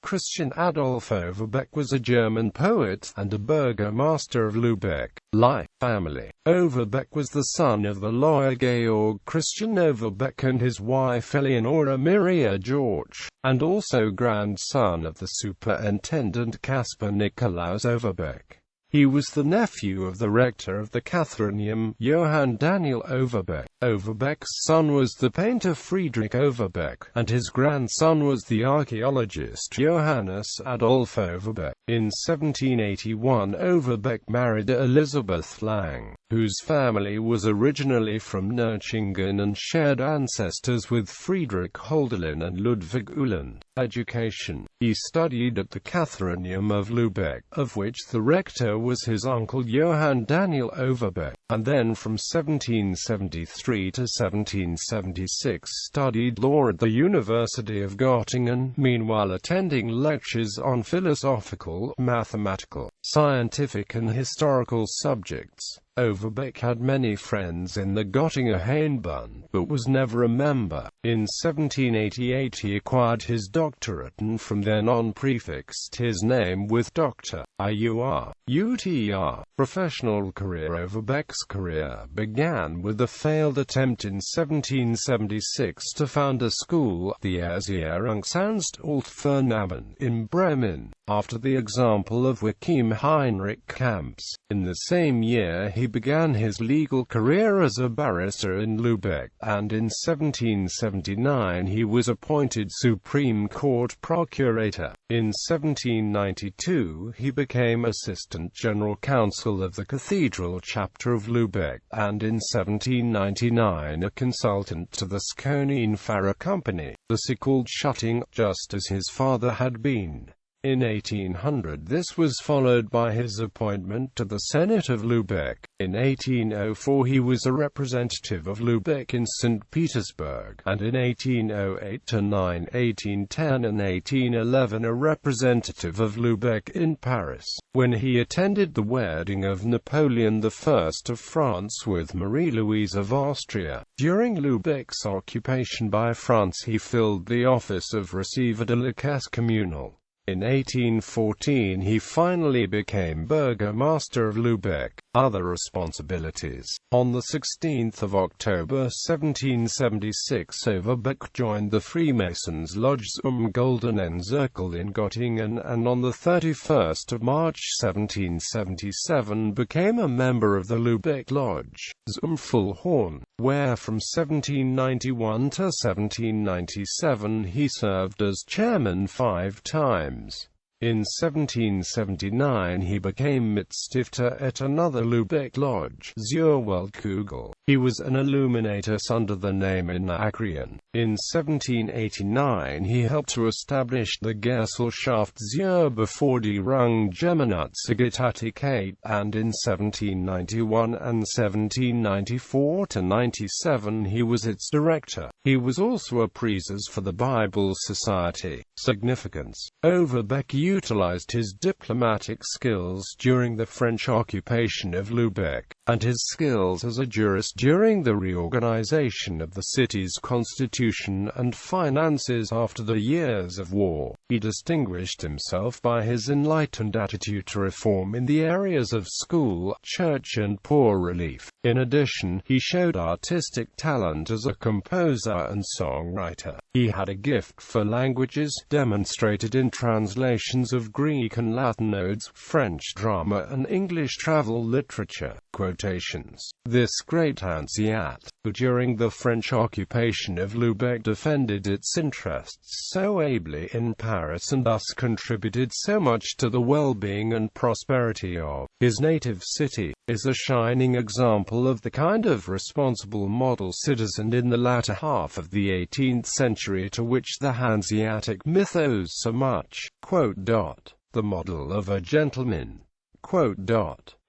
Christian Adolph Overbeck was a German poet and a Burgomaster of Lübeck. Life. Family. Overbeck was the son of the lawyer Georg Christian Overbeck and his wife Eleonora Maria George, and also grandson of the superintendent Caspar Nikolaus Overbeck. He was the nephew of the rector of the Catherineum, Johann Daniel Overbeck. Overbeck's son was the painter Friedrich Overbeck, and his grandson was the archaeologist Johannes Adolph Overbeck. In 1781 Overbeck married Elisabeth Lang, whose family was originally from Nürtingen and shared ancestors with Friedrich Hölderlin and Ludwig Uhland. Education. He studied at the Catherineum of Lübeck, of which the rector was his uncle Johann Daniel Overbeck, and then from 1773 to 1776 studied law at the University of Göttingen, meanwhile attending lectures on philosophical, mathematical, scientific and historical subjects. Overbeck had many friends in the Göttinger Hainbund, but was never a member. In 1788 he acquired his doctorate and from then on prefixed his name with Dr. IUR. UTR. Professional career. Overbeck's career began with a failed attempt in 1776 to found a school, the Erziehungsanstalt für Knaben, in Bremen, after the example of Joachim Heinrich Kamps. In the same year he began his legal career as a barrister in Lübeck, and in 1779 he was appointed Supreme Court Procurator. In 1792 he became Assistant General Counsel of the Cathedral Chapter of Lübeck, and in 1799 a consultant to the Skåne Company, the so-called shutting, just as his father had been. In 1800 this was followed by his appointment to the Senate of Lübeck. In 1804 he was a representative of Lübeck in St. Petersburg, and in 1808–9, 1810 and 1811 a representative of Lübeck in Paris, when he attended the wedding of Napoleon I of France with Marie-Louise of Austria. During Lübeck's occupation by France he filled the office of Receiver de la Caisse communal. In 1814 he finally became Burgomaster of Lübeck. Other responsibilities. On 16 October 1776 Overbeck joined the Freemasons' Lodge Zum Goldenen Zirkel in Göttingen, and on 31 March 1777 became a member of the Lübeck Lodge, Zum Füllhorn, where from 1791 to 1797 he served as chairman 5 times. In 1779 he became Mitstifter at another Lübeck lodge, Zur Weltkugel. He was an illuminatus under the name Anakreon. In 1789 he helped to establish the Gesellschaft zur Beförderung Gemeinnützigkeit, and in 1791 and 1794–97 he was its director. He was also a praeses for the Bible Society. Significance. Overbeck utilized his diplomatic skills during the French occupation of Lübeck, and his skills as a jurist during the reorganization of the city's constitution and finances after the years of war. He distinguished himself by his enlightened attitude to reform in the areas of school, church and poor relief. In addition, he showed artistic talent as a composer and songwriter. He had a gift for languages, demonstrated in translations of Greek and Latin odes, French drama and English travel literature. Quotations. This great Hanseat, who during the French occupation of Lübeck defended its interests so ably in Paris and thus contributed so much to the well-being and prosperity of his native city, is a shining example of the kind of responsible model citizen in the latter half of the 18th century to which the Hanseatic myth owes so much. The model of a gentleman.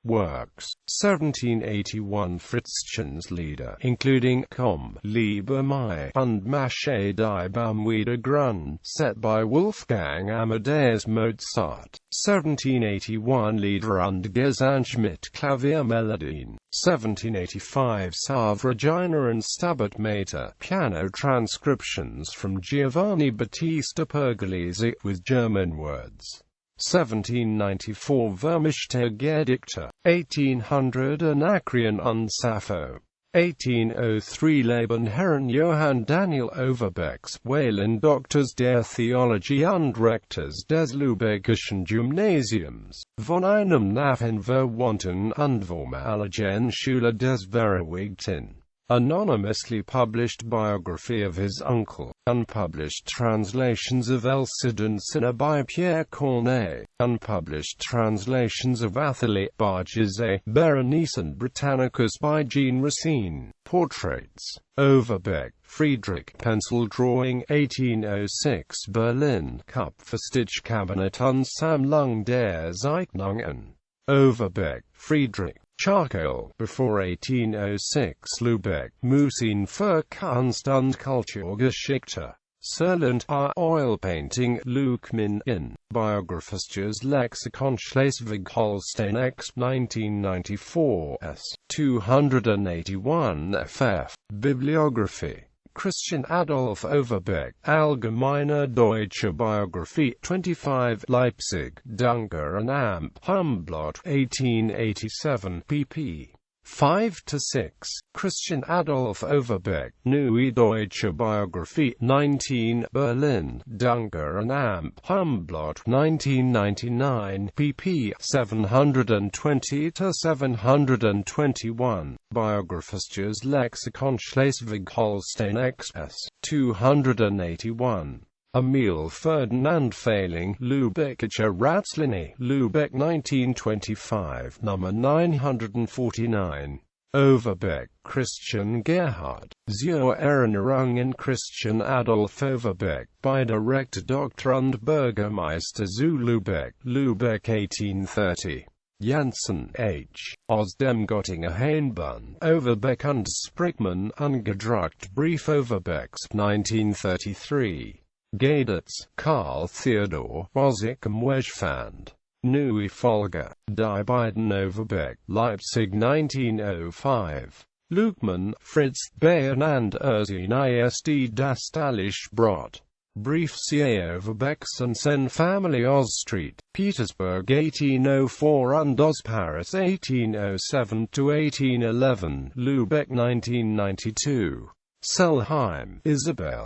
Works: 1781 Fritzschen's Lieder, including Komm, Liebe Mai und Mache die Baum wieder grün, set by Wolfgang Amadeus Mozart. 1781 Lieder und Gesang mit Klaviermelodien. 1785 Sa Regina and Stabat Mater, piano transcriptions from Giovanni Battista Pergolesi, with German words. 1794 Vermischte Gedichte, 1800 Anacreon und Sappho. 1803 Leben Herrn Johann Daniel Overbecks, Wahlen-Doktors der Theologie und Rektors des Lübeckischen Gymnasiums, von einem nachverwandten und vormaligen Schüler des Verewigten. Anonymously published biography of his uncle, unpublished translations of Elcidancina by Pierre Corneille, unpublished translations of Athalie Bargese, Berenice and Britannicus by Jean Racine, portraits. Overbeck, Friedrich, pencil drawing, 1806 Berlin, Kupferstich Cabinet und Sammlung der Zeichnungen. Overbeck, Friedrich. Charcoal, before 1806 Lübeck, Musin für Kunst und Kulturgeschichte. Surland oil painting, Lukemin in, Biographisches Lexikon Schleswig-Holstein X 1994 S. 281 ff. Bibliography. Christian Adolph Overbeck, Allgemeine Deutsche Biographie, 25, Leipzig, Dunker and Amp, Humblatt, 1887, pp. 5-6. Christian Adolph Overbeck, Neue Deutsche Biographie, 19, Berlin, Dunker and Amp, Humblatt, 1999, pp. 720-721. Biographisches Lexikon Schleswig-Holstein X.S. 281. Emil Ferdinand Failing, Lübeckische Ratslinie, Lübeck 1925, Nummer 949. Overbeck, Christian Gerhard, Zur Erinnerung Christian Adolph Overbeck, by Director Dr. und Burgomaster zu Lübeck, Lübeck 1830. Janssen, H. Aus dem Göttinger Handbund, Overbeck und Sprickmann, ungedruckt Brief Overbecks, 1933. Gaditz, Karl Theodor, was ich im Weg fand. Neue Folge, Die beiden Overbeck, Leipzig 1905. Luckmann, Fritz, Bayern and Ursine ist das Dalisch Brot. Brief C.A. Overbecks and Sen Family Oz Street, Petersburg 1804 und Oz Paris 1807-1811, Lübeck 1992. Selheim, Isabel.